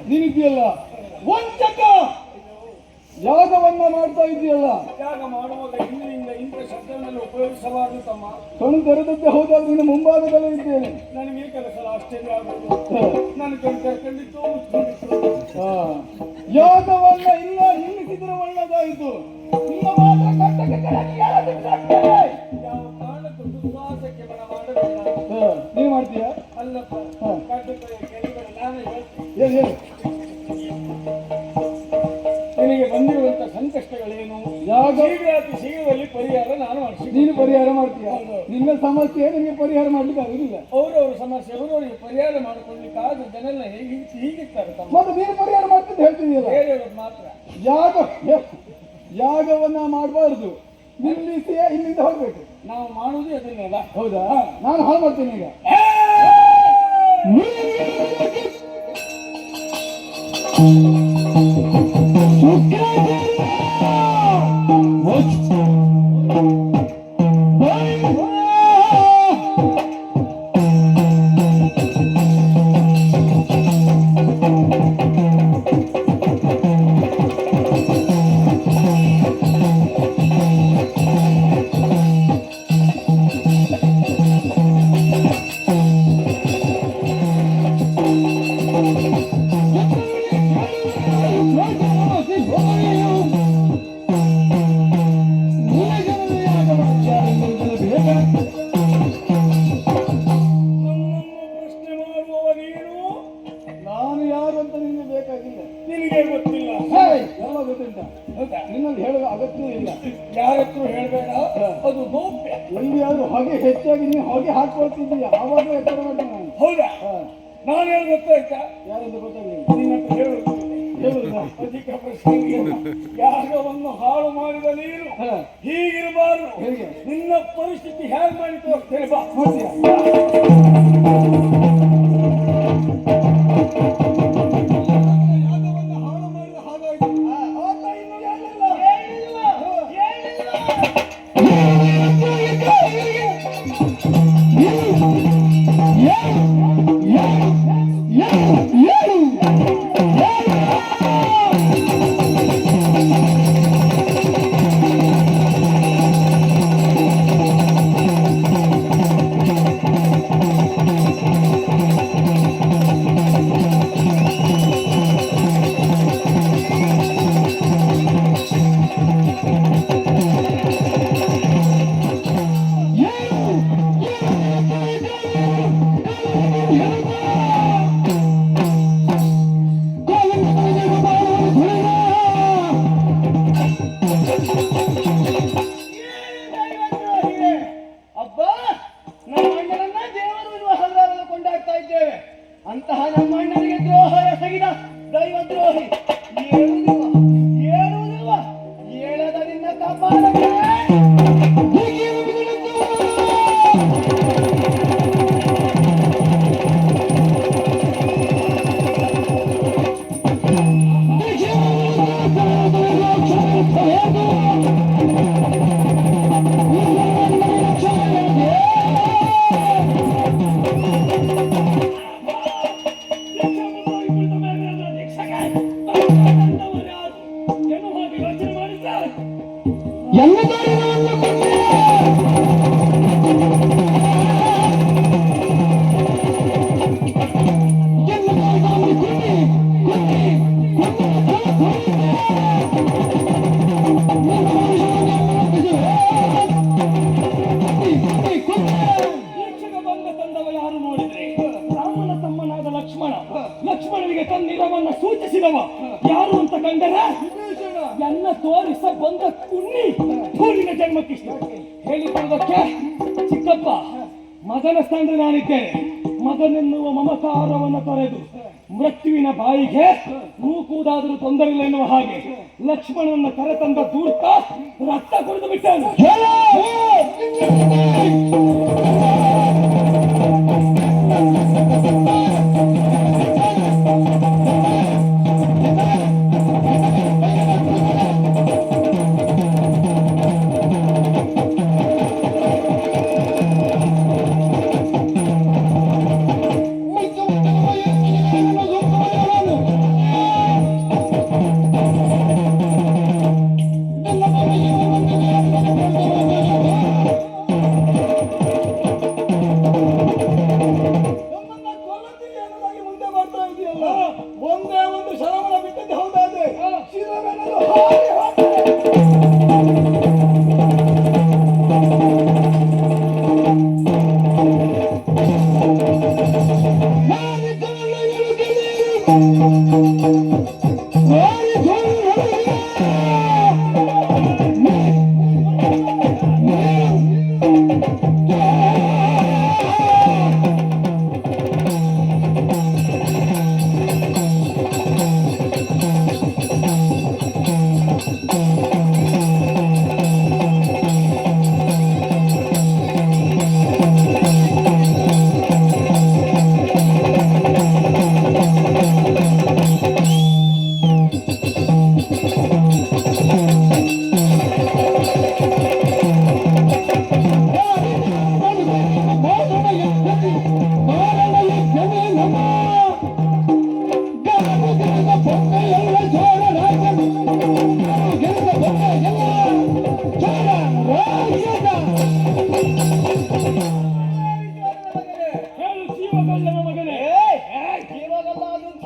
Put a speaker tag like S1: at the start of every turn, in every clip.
S1: ನೀನಿದೆಯಲ್ಲ ವಂಚಕ, ಯಾಗವನ್ನ ಮಾಡ್ತಾ ಇದೆಯಲ್ಲ.
S2: ಯಾಗ ಮಾಡುವಾಗ ಹಿಂದಿನಿಂದ ಇಂಥ ಶಬ್ದವನ್ನು ಉಪಯೋಗಿಸಬಾರದು ತಮ್ಮ.
S1: ಕಣ್ಣು ತೆರೆದದ್ದೇ ಹೋದಾಗ ನೀನು ಮುಂಭಾಗದಲ್ಲೇ ಇದ್ದೇನೆ.
S2: ನನಗೆ ಕೆಲಸ ಆಶ್ಚರ್ಯ ಆಗುವುದು. ನಾನು ಕಣ್ಣು ತೆರೆಕೊಂಡಿದ್ದು ಮುಚ್ಕೊಂಡಿದ್ದು.
S1: ಯಾಗವನ್ನ ಇಲ್ಲ ನಿಲ್ಲಿಸಿದ್ರೆ ಒಳ್ಳೆದಾಯಿತು.
S2: ಯಾವ ಕಾರಣಕ್ಕೂ ದುಸ್ವಾಸಕ್ಕೆ ಮನ ಮಾಡಬೇಡ.
S1: ನೀನು ಮಾಡ್ತೀಯಾ?
S2: ಅಲ್ಲಪ್ಪ, ಕೆಲವರು ನಾನೇ ಹೇಳ್ತೀನಿ. ನಿನಗೆ ಬಂದಿರುವಂತ ಸಂಕಷ್ಟಗಳೇನು? ಶೀಘ್ರಾತಿ ಶೀಘ್ರದಲ್ಲಿ ಪರಿಹಾರ ನಾನು ಮಾಡಿಸಿ.
S1: ನೀನು ಪರಿಹಾರ ಮಾಡ್ತೀಯ? ನಿನ್ನ ಸಮಸ್ಯೆ ನಿಮಗೆ ಪರಿಹಾರ ಮಾಡ್ಲಿಕ್ಕೆ ಆಗುದಿಲ್ಲ.
S2: ಅವರವರ ಸಮಸ್ಯೆ ಅವರವರಿಗೆ ಪರಿಹಾರ ಮಾಡಿಕೊಳ್ಳಿಕ್ಕೆ ಆದ ಜನಲ್ಲ ಹೀಗಿರ್ತಾರೆ.
S1: ಮತ್ತೆ ನೀನು ಪರಿಹಾರ ಮಾಡ್ತಿದ್ದು ಹೇಳ್ತಿದೀಯಲ್ಲ,
S2: ಬೇರೆಯವ್ರಿಗೆ ಮಾತ್ರ.
S1: ಯಾಗವನ್ನ ಮಾಡಬಾರ್ದು, ನಿಲ್ಲಿಸಿ ಇಲ್ಲಿಂದ ಹೋಗ್ಬೇಕು.
S2: ನಾವು ಮಾಡುವುದು ಅದನ್ನೆಲ್ಲ.
S1: ಹೌದಾ? ನಾನು ಹಾಳು ಮಾಡ್ತೀನಿ ಈಗ. ನಿನ್ನಲ್ಲಿ ಹೇಳುವ ಅಗತ್ಯ ಇಲ್ಲ.
S2: ಯಾರತ್ರ ಹೇಳಬೇಡ, ಅದು ಗೌಪ್ಯ.
S1: ಎಲ್ಲಿಯಾದ್ರೂ ಹೊಗೆ ಹೆಚ್ಚಾಗಿ ನೀನು ಹೊಗೆ ಹಾಕೊಳ್ತಿದ್ದೀಯ, ಆವಾಗ ಎಚ್ಚರ ಮಾಡ್ತೀನಿ ನಾನು.
S2: ಹೌದಾ? ನಾನು ಹೇಳಿ ಗೊತ್ತಾಯ್ತಾ?
S1: ಯಾರೆಂದು ಗೊತ್ತಾಗಲಿಲ್ಲ.
S2: ನಿನ್ನತ್ರ ಹೇಳುವುದು ಅಧಿಕ ಪ್ರಸಂಗಿ. ಯಾಗವನ್ನು ಹಾಳು ಮಾಡಿದ ನೀನು ಹೀಗಿರಬಾರದು. ನಿನ್ನ ಪರಿಸ್ಥಿತಿ ಹೇಗೆ ಮಾಡಿತು ಅಂತ ಹೇಳಿ ಬಾ.
S1: ಅಂತಹ ನಮ್ಮ ಅಣ್ಣನಿಗೆ ದ್ರೋಹ ಎಸಗಿದ ದೈವದ್ರೋಹಿ ಏಳುವುದಿಲ್ವ ಏಳದ ನಿನ್ನ ಕಪಾಲಕ್ಕೆ ಲಕ್ಷ್ಮಣನಿಗೆ ತನ್ನಿರವನ್ನ ಸೂಚಿಸಿದವ ಯಾರು ಅಂತ ಕಂಡರ ಎನ್ನ ತೋರಿಸ ಬಂದ ಕುನ್ನಿ ಧೂಳಿನ ಜನ್ಮಕ್ಕಿಷ್ಟ ಹೇಳಿಕೊಳ್ಳುವುದಕ್ಕೆ ಚಿಕ್ಕಪ್ಪ ಮಗನ ಸ್ಥಾನದಲ್ಲಿ ನಾನಿದ್ದೇನೆ. ಮಗನೆನ್ನುವ ಮಮಕಾರವನ್ನು ತೊರೆದು
S2: ಮೃತ್ಯುವಿನ ಬಾಯಿಗೆ ನೂಕುವುದಾದರೂ ತೊಂದರೆ ಇಲ್ಲ ಎನ್ನುವ ಹಾಗೆ ಲಕ್ಷ್ಮಣನ ಕರೆತಂದ ದೂರ್ತ ರಕ್ತ ಕುಡಿದು ಬಿಟ್ಟನು.
S1: ಒಂದೇ ಒಂದು ಶರವಣ ಬಿಟ್ಟದ್ದು ಹೌದಾದ್ರೆ ಶಿರವೆನ್ನಲು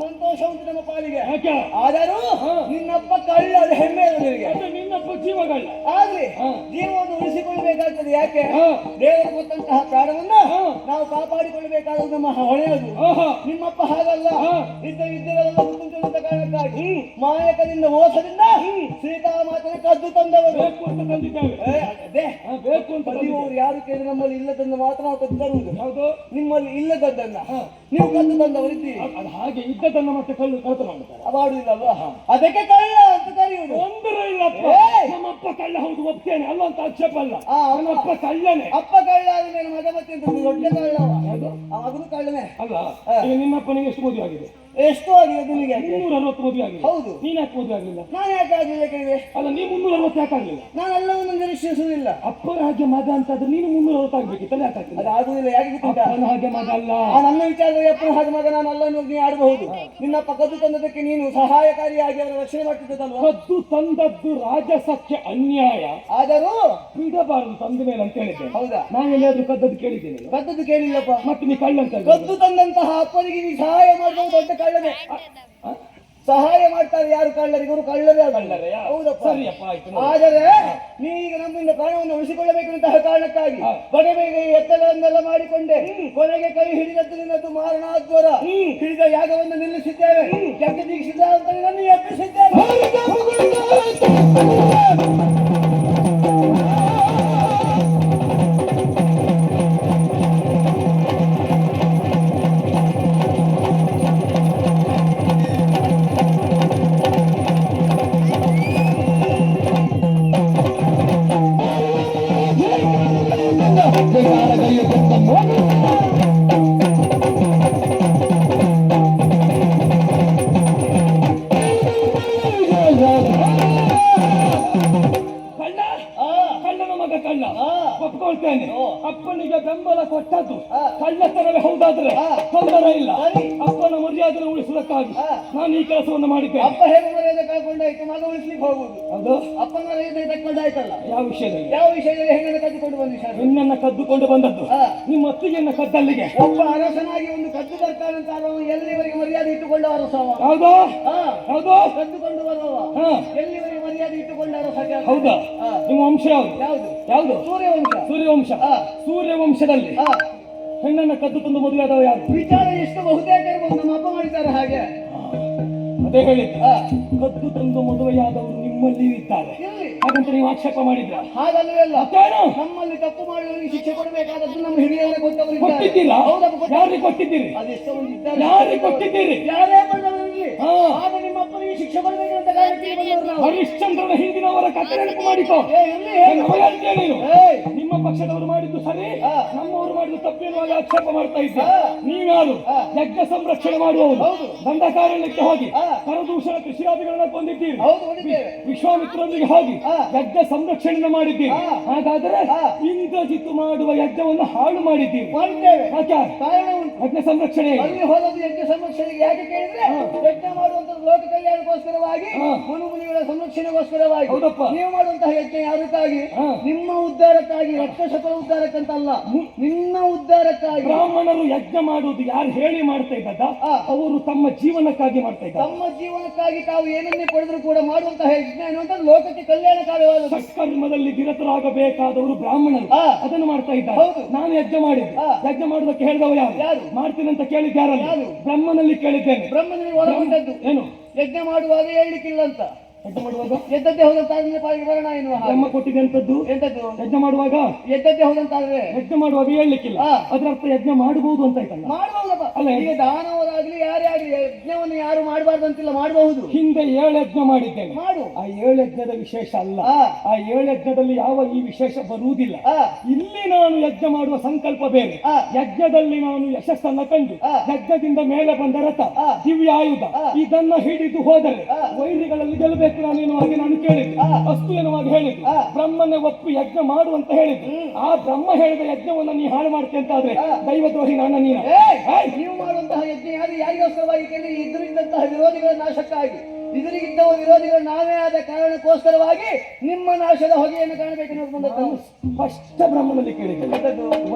S1: ಸಂತೋಷ ಉಂಟು ನಮ್ಮ ಪಾಲಿಗೆ. ಆದರೂ ನಿನ್ನಪ್ಪ ಕಳ್ಳ, ಅದು ಹೆಮ್ಮೆ ಅದು ನಿನಗೆ.
S2: ನಿನ್ನಪ್ಪ ಜೀವಗಳ್ಳ
S1: ಆದ್ರೆ ಜೀವವನ್ನು ಉಳಿಸಿಕೊಳ್ಳಬೇಕಾಗ್ತದೆ. ಯಾಕೆ? ದೇವರು ಕೊಟ್ಟಂತಹ ಪ್ರಾಣವನ್ನ ನಾವು ಕಾಪಾಡಿಕೊಳ್ಳಬೇಕಾದ ನಮ್ಮ ಹೊಣೆಯದು. ನಿಮ್ಮಪ್ಪ ಹಾಗಲ್ಲ. ಇದ್ದರೆಲ್ಲ ಮುತ್ತುಂಟ ಕಾರಣಕ್ಕಾಗಿ ಮಾಯಕದಿಂದ ಮೋಸದಿಂದ ಸೀತಾಮಾತನ ಕದ್ದು ತಂದವರು.
S2: ಬೇಕು ಅಂತ ತಂದಿದ್ದೇವೆ. ಬೇಕು ಅಂತ
S1: ತಂದಿವರು ಯಾರು ಕೇಳಿ ನಮ್ಮಲ್ಲಿ ಇಲ್ಲದನ್ನ ಮಾತ್ರ ನಾವು ಕದ್ದು ತರುವುದು.
S2: ಹೌದು, ನಿಮ್ಮಲ್ಲಿ
S1: ಇಲ್ಲದನ್ನ ನೀವು ಕದ್ದು ತಂದವರಿದ್ದೀರಿ.
S2: ಅದು ಹಾಗೆ ಇದ್ದದನ್ನ ಮತ್ತೆ ಕಳ್ಳು ಕಳ್ತ ಮಾಡ್ತಾರೆ.
S1: ಮಾಡುವುದಿಲ್ಲಲ್ವಾ? ಅದಕ್ಕೆ ಕಳ್ಳ ಅಂತ ಕರೆಯುವುದು.
S2: ಒಂದರ ಇಲ್ಲಪ್ಪ, ನಮ್ಮಪ್ಪ ಕಳ್ಳ ಹೌದು ಒಪ್ತೇನೆ, ಅಲ್ಲ ಅಂತ ಆಕ್ಷೇಪ ಅಲ್ಲ. ನಮ್ಮಪ್ಪ ಕಳ್ಳನೇ.
S1: ಅಪ್ಪ ಕಳ್ಳ ಆದ್ಮೇಲೆ ಮಗ ಮತ್ತೆ ದೊಡ್ಡ ಕಳ್ಳ ಮಗನು ಕಳ್ಳನೇ
S2: ಅಲ್ಲ. ನಿನ್ನಪ್ಪನಿಗೆ ಎಷ್ಟು ಮದುವೆ ಆಗಿದೆ?
S1: ಎಷ್ಟು ಆಗಿದೆ ನಿನಗೆ?
S2: 360 ಮದುವೆ ಆಗಿದೆ.
S1: ಹೌದು.
S2: ನೀನ್ ಯಾಕೆ ಮದುವೆ ಆಗ್ಲಿಲ್ಲ?
S1: ನಾನು ಯಾಕೆ ಆಗ್ಲಿಲ್ಲ ಕೇಳಿದೆ?
S2: ಅಲ್ಲ, ನೀ 360 ಯಾಕೆ ಆಗ್ಲಿಲ್ಲ?
S1: ನಾನು ಎಲ್ಲವನ್ನು ನಿರೀಕ್ಷಿಸುವುದಿಲ್ಲ.
S2: ಅಪ್ಪನ ಹಾಗೆ ಮಗ ಅಂತಾದ್ರೆ ನೀನು 360 ಆಗ್ಬೇಕಿತ್ತಲ್ಲ, ಯಾಕೆ ಆಗ್ತಿಲ್ಲ?
S1: ಅದು ಆಗುದಿಲ್ಲ. ಯಾಕೆ ಗೊತ್ತಿಲ್ಲ?
S2: ಅಪ್ಪನ ಹಾಗೆ ಮಗ ಅಲ್ಲ.
S1: ನನ್ನ ವಿಚಾರದಲ್ಲಿ ಅಪ್ಪನ ಹಾಗೆ ಮಗ ನಾನು ಅಲ್ಲ ಅನ್ನೋದು ನೀ ಆಡಬಹುದು. ನಿನ್ನಪ್ಪ ಕದ್ದು ತಂದದಕ್ಕೆ ನೀನು ಸಹಾಯಕಾರಿಯಾಗಿ ಅವರ ರಕ್ಷಣೆ ಮಾಡ್ತಿದ್ದಲ್ವಾ?
S2: ಕದ್ದು ತಂದದ್ದು ರಾಜಸಕ್ಕೆ ಅನ್ಯಾಯ,
S1: ಆದರೂ
S2: ಬಿಡಬಾರದು ತಂದ ಮೇಲೆ ಅಂತ ಹೇಳಿದ್ದೆ.
S1: ಹೌದಾ?
S2: ನಾನು ಎಲ್ಲಾದ್ರೂ ಕದ್ದದ್ದು ಕೇಳಿದ್ದೇನೆ?
S1: ಕದ್ದದ್ದು ಕೇಳಿಲ್ಲಪ್ಪ.
S2: ಮತ್ತೆ ನೀ ಕಳ್ಳ ಅಂತ
S1: ಕದ್ದು ತಂದಂತಹ ಅಪ್ಪನಿಗೆ ನೀ ಸಹಾಯ ಮಾಡುವುದು ದೊಡ್ಡ ಕಳ್ಳನೇ. ಸಹಾಯ ಮಾಡ್ತಾರೆ ಯಾರು? ಕಳ್ಳರಿಗೆ. ಇವರು ಕಳ್ಳರೇ. ಹೌದಪ್ಪ,
S2: ಸರಿಯಪ್ಪ, ಆಯ್ತು.
S1: ಆದರೆ ನೀ ಈಗ ನಮ್ಮಿಂದ ಪ್ರಾಣವನ್ನು ಉಳಿಸಿಕೊಳ್ಳಬೇಕಂತಹ ಕಾರಣಕ್ಕಾಗಿ ಬಗೆ ಬೇಗ ಎತ್ತಗಳನ್ನೆಲ್ಲ ಮಾಡಿಕೊಂಡೆ ಕೊನೆಗೆ ಕೈ ಹಿಡಿದದ್ದು ನಿನ್ನದ್ದು ಮಾರಣಾದ್ವರ ಹಿಡಿದ ಯಾಗವನ್ನು ನಿಲ್ಲಿಸಿದ್ದೇವೆ. ಜಗದೀಶಿದ ಅಂತ ನನ್ನ ಎಬ್ಬಿಸಿದ್ದೇವೆ.
S2: ಒಪ್ಕೊಳ್ತೇನೆ. ಅಪ್ಪನಿಗೆ ಬೆಂಬಲ ಕೊಟ್ಟದ್ದು ಕಳ್ಳತನವೇ ಹೌದಾದ್ರೆ ತೊಂದರೆ ಇಲ್ಲ. ಅಪ್ಪನ ಮರ್ಯಾದೆ ಉಳಿಸುವುದಕ್ಕಾಗಿ ನಾನು ಈ ಕೆಲಸವನ್ನು ಮಾಡಿದ್ದೇನೆ.
S1: ಅಪ್ಪ ಹೇಗೆ ಮರ್ಯಾದೆ ಕಳ್ಕೊಂಡಾಯ್ತು, ಮಗ ಉಳಿಸ್ಲಿಕ್ಕೆ ಹೋಗುದು.
S2: ಅದು
S1: ಅಪ್ಪನ ಮರ್ಯಾದೆ ತಕ್ಕೊಂಡಾಯ್ತಲ್ಲ.
S2: ಯಾವ ವಿಷಯದಲ್ಲಿ?
S1: ಯಾವ ವಿಷಯದಲ್ಲಿ? ಹೆಣ್ಣನ್ನು ಕದ್ದುಕೊಂಡು ಬಂದಿ ಸರ್.
S2: ಹೆಣ್ಣನ್ನ ಕದ್ದುಕೊಂಡು ಬಂದದ್ದು ನಿಮ್ಮ ಅತ್ತಿಗೆಯನ್ನ ಕದ್ದಲ್ಲಿಗೆ.
S1: ಒಬ್ಬ ಅರಸನಾಗಿ ಒಂದು ಕದ್ದು ಬರ್ತಾನಂತ ಎಲ್ಲಿವರೆಗೆ ಮರ್ಯಾದೆ ಇಟ್ಟುಕೊಂಡ ಅರಸವ?
S2: ಹೌದು ಹೌದು,
S1: ಕದ್ದುಕೊಂಡು ಬರುವ ಎಲ್ಲಿವರೆಗೆ ಮರ್ಯಾದೆ ಇಟ್ಟುಕೊಂಡ ಅರಸ?
S2: ಹೌದಾ? ನಿಮ್ಮ ವಂಶ ಯಾವುದು?
S1: ಯಾವುದು?
S2: ಯಾವುದು?
S1: ಸೂರ್ಯವಂಶ.
S2: ಸೂರ್ಯವಂಶ. ಸೂರ್ಯವಂಶದಲ್ಲಿ ಹೆಣ್ಣನ್ನ ಕದ್ದು ತಂದು ಮದುವೆ ಆದವ ಯಾರು?
S1: ವಿಚಾರ ಎಷ್ಟು ಬಹುತೇಕ ಇರ್ಬೋದು. ನಮ್ಮ ಅಪ್ಪ ಮಾಡಿದ್ದಾರೆ ಹಾಗೆ.
S2: ಅದೇ ಹೇಳಿದ್ದ. ಕದ್ದು ತಂದು ಮದುವೆಯಾದವರು ನಿಮ್ಮ ನಿಮ್ಮಲ್ಲಿಯೂ ಇದ್ದಾರೆ.
S1: ಎಲ್ಲಿ?
S2: ಹಾಗಂತ ನೀವು ಆಕ್ಷೇಪ ಮಾಡಿದ್ರ?
S1: ಹಾಗಲ್ವೇ ಅಲ್ಲ.
S2: ಮತ್ತೇನು?
S1: ನಮ್ಮಲ್ಲಿ ತಪ್ಪು ಮಾಡಿದವರಿಗೆ ಶಿಕ್ಷೆ ಕೊಡಬೇಕಾದದ್ದು ನಮ್ಮ ಹಿರಿಯರೇ ಗೊತ್ತವರಿದ್ದಾರೆ.
S2: ಕೊಟ್ಟಿದ್ದೀರಾ?
S1: ಹೌದಪ್ಪ,
S2: ಯಾರಿಗೆ ಕೊಟ್ಟಿದ್ದೀರಿ?
S1: ಅದೆಷ್ಟೋ ಮಂದಿ ಇದ್ದಾರೆ.
S2: ಯಾರಿಗೆ ಕೊಟ್ಟಿದ್ದೀರಿ?
S1: ಯಾರೇ ಬಂದವರಲ್ಲಿ
S2: ಹಾ.
S1: ಆಗ ನಿಮ್ಮ ಅಪ್ಪನಿಗೆ ಶಿಕ್ಷೆ ಕೊಡಬೇಕಂತ ಕಾರಣಕ್ಕೆ ಬಂದವರು ನಾವು.
S2: ಹರಿಶ್ಚಂದ್ರನ ಹಿಂದಿನವರ ಕಥೆ ನೆನಪು ಮಾಡಿಕೋ.
S1: ಎಲ್ಲಿ ಹೇಳು?
S2: ನೀನು
S1: ಏಯ್,
S2: ನಿಮ್ಮ ಪಕ್ಷದವರು ಮಾಡಿದ್ದು ಸರಿ,
S1: ಹಾ.
S2: ನಮ್ಮವರು ಮಾಡಿದ್ದು ತಪ್ಪೇನುವಾಗ ಆಕ್ಷೇಪ ಮಾಡ್ತಾ ಇದ್ದೆ.
S1: ಹಾ.
S2: ನೀವ್ಯಾರು?
S1: ಹಾ.
S2: ಯಜ್ಞ ಸಂರಕ್ಷಣೆ ಮಾಡುವವರು.
S1: ಹೌದು.
S2: ದಂಡಕಾರಣ್ಯಕ್ಕೆ ಹೋಗಿ
S1: ಹಾ.
S2: ಕರದೂಷಣ ಕೃಷಿಯಾದಿಗಳನ್ನ ಕೊಂದಿದ್ದೀರಿ.
S1: ಹೌದು, ಹೊಡಿದ್ದೇವೆ.
S2: ವಿಶ್ವಾಮಿತ್ರರೊಂದಿಗೆ ಹೋಗಿ
S1: ಹಾ.
S2: ಯಜ್ಞ ಸಂರಕ್ಷಣೆ ಮಾಡಿದ್ದೀರಿ.
S1: ಹಾ.
S2: ಹಾಗಾದರೆ
S1: ಹಾ.
S2: ಇಂದ್ರಜಿತ್ತು ಮಾಡುವ ಯಜ್ಞವನ್ನು ಹಾಳು ಮಾಡಿದ್ದೀರಿ.
S1: ಮಾಡಿದ್ದೇವೆ.
S2: ಯಾಕೆ?
S1: ಕಾರಣ ಉಂಟು.
S2: ಯಜ್ಞ ಸಂರಕ್ಷಣೆ
S1: ಅಲ್ಲಿ ಹೋದದ್ದು ಯಜ್ಞ ಸಂರಕ್ಷಣೆಗೆ ಯಾಕೆ ಕೇಳಿದ್ರೆ, ಯಜ್ಞ ಮಾಡುವಂತದ್ದು ಲೋಕ ಕಲ್ಯಾಣಕ್ಕೋಸ್ಕರವಾಗಿ,
S2: ಹಾ.
S1: ಮನುಮುನಿಗಳ ಸಂರಕ್ಷಣೆಗೋಸ್ಕರವಾಗಿ.
S2: ಹೌದಪ್ಪ.
S1: ನೀವು ಮಾಡುವಂತಹ ಯಜ್ಞ ಯಾವುದಕ್ಕಾಗಿ?
S2: ಹಾ.
S1: ನಿಮ್ಮ ಉದ್ಧಾರಕ್ಕಾಗಿ, ರಕ್ತಶಕಲ ಉದ್ಧಾರಕ್ಕಂತಲ್ಲ, ನಿನ್ನ ಉದ್ಧಾರಕ್ಕಾಗಿ.
S2: ಬ್ರಾಹ್ಮಣರು ಯಜ್ಞ ಮಾಡುವುದು ಯಾರು ಹೇಳಿ ಮಾಡ್ತಾ ಇದ್ದದ?
S1: ಹಾ.
S2: ಅವರು ತಮ್ಮ ಜೀವನಕ್ಕಾಗಿ ಮಾಡ್ತಾ ಇದ್ದಾರೆ.
S1: ತಮ್ಮ ಜೀವನಕ್ಕಾಗಿ ತಾವು ಏನನ್ನೇ ಪಡೆದರೂ ಕೂಡ ಮಾಡುವಂತಹ ಯಜ್ಞ ಎನ್ನುವಂಥದ್ದು ಲೋಕಕ್ಕೆ ಕಲ್ಯಾಣಕಾರಿಯಾದ
S2: ಸತ್ಕರ್ಮದಲ್ಲಿ ನಿರತರಾಗಬೇಕಾದವರು ಬ್ರಾಹ್ಮಣರು.
S1: ಹಾ.
S2: ಅದನ್ನು ಮಾಡ್ತಾ ಇದ್ದಾರೆ.
S1: ಹೌದು.
S2: ನಾನು ಯಜ್ಞ ಮಾಡಿದ್ದೆ.
S1: ಹಾ.
S2: ಯಜ್ಞ ಮಾಡುವುದಕ್ಕೆ ಹೇಳಿದವ ಯಾರು?
S1: ಯಾರು?
S2: ಮಾಡ್ತೀನಿ ಅಂತ ಕೇಳಿದ್ಯಾರಲ್ಲ?
S1: ಯಾರು?
S2: ಬ್ರಹ್ಮನಲ್ಲಿ ಕೇಳಿದ್ದೇನೆ.
S1: ಬ್ರಹ್ಮನಿಗೆ ಒಳಗೊಂಡದ್ದು.
S2: ಏನು?
S1: ಯಜ್ಞ ಮಾಡುವಾಗ ಹೇಳಲಿಕ್ಕಿಲ್ಲ ಅಂತ.
S2: ಯಜ್ಞ ಮಾಡುವಾಗ
S1: ಎದ್ದದ್ದೇ ಹೋದಂತಾದ್ರೆ ಪಾಲಿಗೆ ಬರೋಣ ಎನ್ನುವ ಹಾಗೆ.
S2: ಬ್ರಹ್ಮ ಕೊಟ್ಟಿದೆ ಅಂತದ್ದು.
S1: ಎಂತದ್ದು?
S2: ಯಜ್ಞ ಮಾಡುವಾಗ
S1: ಎದ್ದದ್ದೇ ಹೋದಂತಾದ್ರೆ
S2: ಯಜ್ಞ ಮಾಡುವಾಗ ಹೇಳಲಿಕ್ಕಿಲ್ಲ.
S1: ಹಾ.
S2: ಅದರ ಅರ್ಥ ಯಜ್ಞ ಮಾಡಬಹುದು ಅಂತ ಆಯ್ತಲ್ಲ?
S1: ಮಾಡಬಹುದಪ್ಪ.
S2: ಅಲ್ಲ,
S1: ಈಗ ದಾನವರಾಗ್ಲಿ ಯಾರೇ ಆಗ್ಲಿ ಯಜ್ಞವನ್ನು ಯಾರು ಮಾಡಬಾರ್ದು ಅಂತಿಲ್ಲ, ಮಾಡಬಹುದು.
S2: ಹಿಂದೆ 7 ಯಜ್ಞ ಮಾಡಿದ್ದೇನೆ.
S1: ಮಾಡು.
S2: ಆ 7 ಯಜ್ಞದ ವಿಶೇಷ ಅಲ್ಲ.
S1: ಹಾ.
S2: ಆ 7 ಯಜ್ಞದಲ್ಲಿ ಯಾವ ಈ ವಿಶೇಷ ಬರುವುದಿಲ್ಲ.
S1: ಹಾ.
S2: ಇಲ್ಲಿ ನಾನು ಯಜ್ಞ ಮಾಡುವ ಸಂಕಲ್ಪ ಬೇರೆ.
S1: ಹಾ.
S2: ಯಜ್ಞದಲ್ಲಿ ನಾನು ಯಶಸ್ಸನ್ನ ಕಂಡು
S1: ಹಾ.
S2: ಯಜ್ಞದಿಂದ ಮೇಲೆ ಬಂದ ರಥ,
S1: ಹಾ.
S2: ದಿವ್ಯ ಆಯುಧ,
S1: ಹಾ.
S2: ಇದನ್ನ ಹಿಡಿದು ಹೋದರೆ
S1: ಹಾ.
S2: ವೈರಿಗಳಲ್ಲಿ ಗೆಲ್ಲಬೇಕು ನಾನು ಎನ್ನುವ ಹಾಗೆ ನಾನು ಕೇಳಿದ್ದೆ.
S1: ಹಾ.
S2: ಅಷ್ಟು ಎನ್ನುವಾಗ ಹೇಳಿದ್ದು.
S1: ಹಾ.
S2: ಬ್ರಹ್ಮನ ಒಪ್ಪು ಯಜ್ಞ ಮಾಡು ಅಂತ ಹೇಳಿದ್ದು. ಆ ಬ್ರಹ್ಮ ಹೇಳಿದ ಯಜ್ಞವನ್ನ ನೀ ಹಾಳು ಮಾಡ್ತೆ ಅಂತ ಆದ್ರೆ
S1: ಹಾ.
S2: ದೈವದ್ರೋಹಿ ನಾನು ನೀನ.
S1: ಏಯ್, ನೀವು ಮಾಡುವಂತಹ ಯಜ್ಞ ಯಾರಿಗೋಸ್ಕರವಾಗಿ ಕೇಳಿ? ಎದುರಿದ್ದಂತಹ ವಿರೋಧಿಗಳ ನಾಶಕ್ಕಾಗಿ. ಎದುರಿಗಿದ್ದವ ವಿರೋಧಿಗಳು ನಾವೇ ಆದ ಕಾರಣಕ್ಕೋಸ್ಕರವಾಗಿ ನಿಮ್ಮ ನಾಶದ ಹೊಗೆಯನ್ನು ಕಾಣಬೇಕೆನ್ನುವುದು ಬಂದದ್ದು.
S2: ಫಸ್ಟ್ ಬ್ರಹ್ಮನಲ್ಲಿ ಕೇಳಿದ್ದೇನೆ.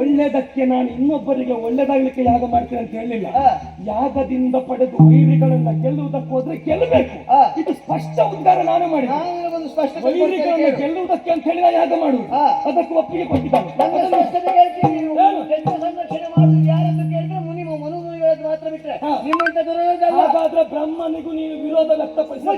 S2: ಒಳ್ಳೆದಕ್ಕೆ ನಾನು ಇನ್ನೊಬ್ಬರಿಗೆ ಒಳ್ಳೆದಾಗ್ಲಿಕ್ಕೆ ಯಾಗ ಮಾಡ್ತೇನೆ ಅಂತ ಹೇಳಿಲ್ಲ.
S1: ಹಾ.
S2: ಯಾಗದಿಂದ ಪಡೆದು ವೈರಿಗಳನ್ನ ಗೆಲ್ಲುವುದಕ್ಕೆ ಹೋದ್ರೆ ಗೆಲ್ಲಬೇಕು.
S1: ಹಾ.
S2: ಇದು ಸ್ಪಷ್ಟ ಉದ್ಧಾರ ನಾನು ಮಾಡಿದೆ.
S1: ನಾನು ನಿನಗೊಂದು ಸ್ಪಷ್ಟತೆ
S2: ವೈರಿಗಳನ್ನ
S1: ಕೊಡ್ತೇನೆ.
S2: ಗೆಲ್ಲುವುದಕ್ಕೆ ಅಂತ ಹೇಳಿ ನಾನು ಯಾಗ ಮಾಡುವುದು.
S1: ಹಾ.
S2: ಅದಕ್ಕೆ ಒಪ್ಪಿಗೆ ಕೊಟ್ಟಿದ್ದಾನೆ.
S1: ನನ್ನ ಸ್ಪಷ್ಟತೆ ಹೇಳ್ತೀನಿ. ನೀವು
S2: ಏನು?
S1: ಯಜ್ಞ ಸಂರಕ್ಷಣೆ ಮಾಡುವುದು ಯಾರಂತ ಕೇಳಿದ್ರೆ ಮನುಮುನಿಗಳದ್ದು ಮಾತ್ರ ಬಿಟ್ರೆ
S2: ಹಾ.
S1: ನಿಮ್ಮಂತ ದುರದಲ್ಲ.
S2: ಹಾಗಾದ್ರೆ ಬ್ರಹ್ಮನಿಗೂ ನೀನು ವಿರೋಧ ವ್ಯಕ್ತಪಡಿಸಿದ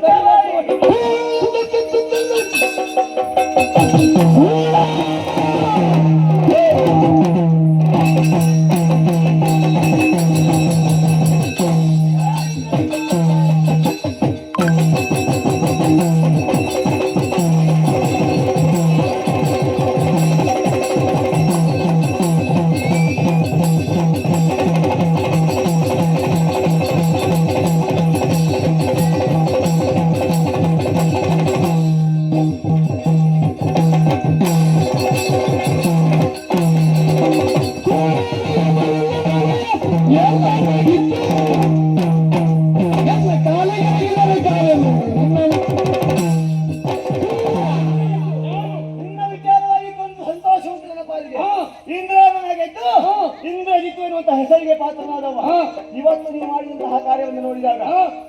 S1: ನಿನ್ನ ವಿಚಾರವಾಗಿ ಒಂದು ಸಂತೋಷ ಉಂಟು ನನ್ನ ಪಾಲಿಗೆ. ಇಂದ್ರನಾಗೆದ್ದು ಇಂದ್ರಜಿತ್ತು ಎನ್ನುವಂತ ಹೆಸರಿಗೆ ಪಾತ್ರನಾದವ. ಇವತ್ತು ನೀವು ಮಾಡಿದಂತಹ ಕಾರ್ಯವನ್ನು ನೋಡಿದಾಗ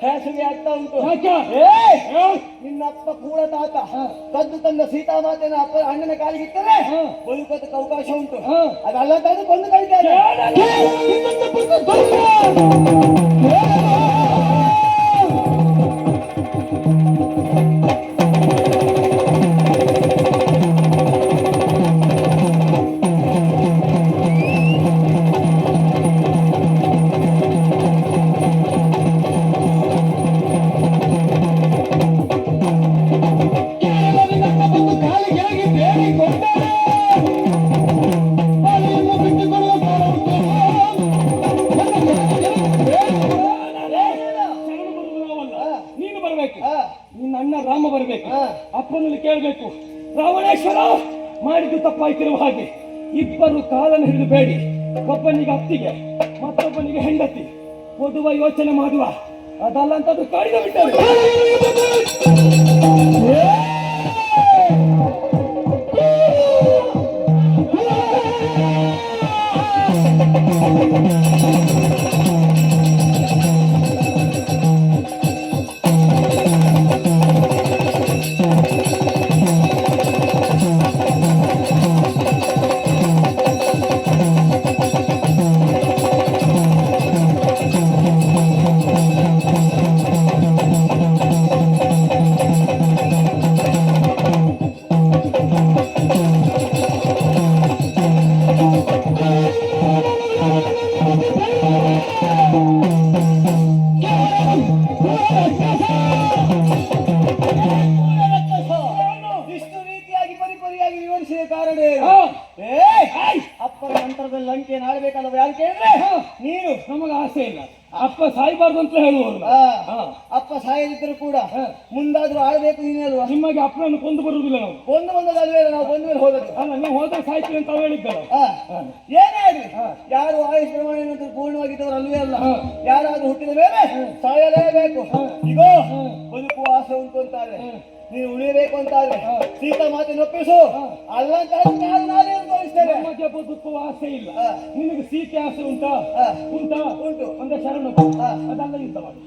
S1: ಹೆಸರಿಗೆ ಆಗ್ತಾ ಉಂಟು. ನಿನ್ನ ಅಪ್ಪ ಕೂಡ ತಾತ ಕದ್ದು ತಂದ ಸೀತಾಮಾತೆನ ಅಪ್ಪ ಅಣ್ಣನ ಕಾಲಿಗಿಟ್ಟರೆ ಬದುಕೋದಕ್ಕೆ ಅವಕಾಶ ಉಂಟು. ಅದಲ್ಲ ತಂದು ಕೊಂದು ಕಳಿತಾರೆ.
S2: ನೀನು ಬರಬೇಕು.
S1: ಹಾ.
S2: ನಿನ್ನ ಅಣ್ಣ ರಾಮ ಬರಬೇಕು.
S1: ಹಾ.
S2: ಅಪ್ಪನಲ್ಲಿ ಕೇಳಬೇಕು, ರಾವಣೇಶ್ವರ ಮಾಡಿದ್ದು ತಪ್ಪಾಯ್ತಿರುವ ಹಾಗೆ ಇಬ್ಬರು ಕಾಲನ್ನು ಹಿಡಿದು ಬೇಡಿ, ಒಬ್ಬನಿಗೆ ಅತ್ತಿಗೆ ಮತ್ತೊಬ್ಬನಿಗೆ ಹೆಂಡತಿ ಕೊಡುವ ಯೋಚನೆ ಮಾಡುವ. ಅದಲ್ಲ ಅಂತ ಅದು ಕಾಡಿದ ಬಿಟ್ಟರು.
S1: ಇಷ್ಟು ರೀತಿಯಾಗಿ ಪರಿಪರಿಯಾಗಿ ವಿವರಿಸಿದ ಕಾರಣ ಏನು? ಏ, ಅಪ್ಪನ ನಂತರದಲ್ಲಿ ಲಂಕೆಯನ್ನು ಆಳ್ಬೇಕಲ್ಲವ ಯಾರು ಕೇಳಿದ್ರೆ ನೀನು.
S2: ನಮಗ ಆಸೆ ಇಲ್ಲ, ಅಪ್ಪ ಸಾಯ್ಬಾರ್ದು ಅಂತ ಹೇಳುವವರು.
S1: ಅಪ್ಪ ಸಾಯದಿದ್ರು ಕೂಡ ಮುಂದಾದ್ರೂ ಆಳ್ಬೇಕು ನೀನೇ ಅಲ್ವಾ?
S2: ನಿಮಗೆ ಅಪ್ಪನನ್ನು ಕೊಂದು ಬರುವುದಿಲ್ಲ ನಾವು.
S1: ಒಂದು ಬಂದದಲ್ವೇ ನಾವು ಬಂದ ಮೇಲೆ ಹೋದದ್ದು.
S2: ಅಲ್ಲ, ನೀವು ಹೋದ್ರೆ ಸಾಯ್ತೀವಿ ಅಂತ ಹೇಳಿದ್ದಲ್ಲ.
S1: ಏನೇ ಆಗಲಿ ಯಾರು ಆಯುಷ್ ಪ್ರಮಾಣ ಏನಂತ ಪೂರ್ಣವಾಗಿದ್ದವರು ಅಲ್ವೇ ಅಲ್ಲ. ಯಾರಾದ್ರೂ ಹುಟ್ಟಿದ ಮೇಲೆ ಸಾಯಲೇಬೇಕು. ಈಗ ಬದುಕುವ ಆಸೆ ಉಂಟು ಅಂತಾರೆ, ನೀನು ಉಳಿಯಬೇಕು ಅಂತಾದ್ರೆ ಸೀತಾ ಮಾತಿನ ಒಪ್ಪಿಸು. ಅಲ್ಲ ಅಂತ ನಾನೇ ಅನುಭವಿಸ್ತೇನೆ.
S2: ನಮಗೆ ಬದುಕುವ ಆಸೆ ಇಲ್ಲ. ನಿನಗೆ ಸೀತೆ ಆಸೆ ಉಂಟಾ?
S1: ಉಂಟು.
S2: ಒಂದೇ ಶರಣ ಅದಲ್ಲ ಯುದ್ಧ ಮಾಡಿ.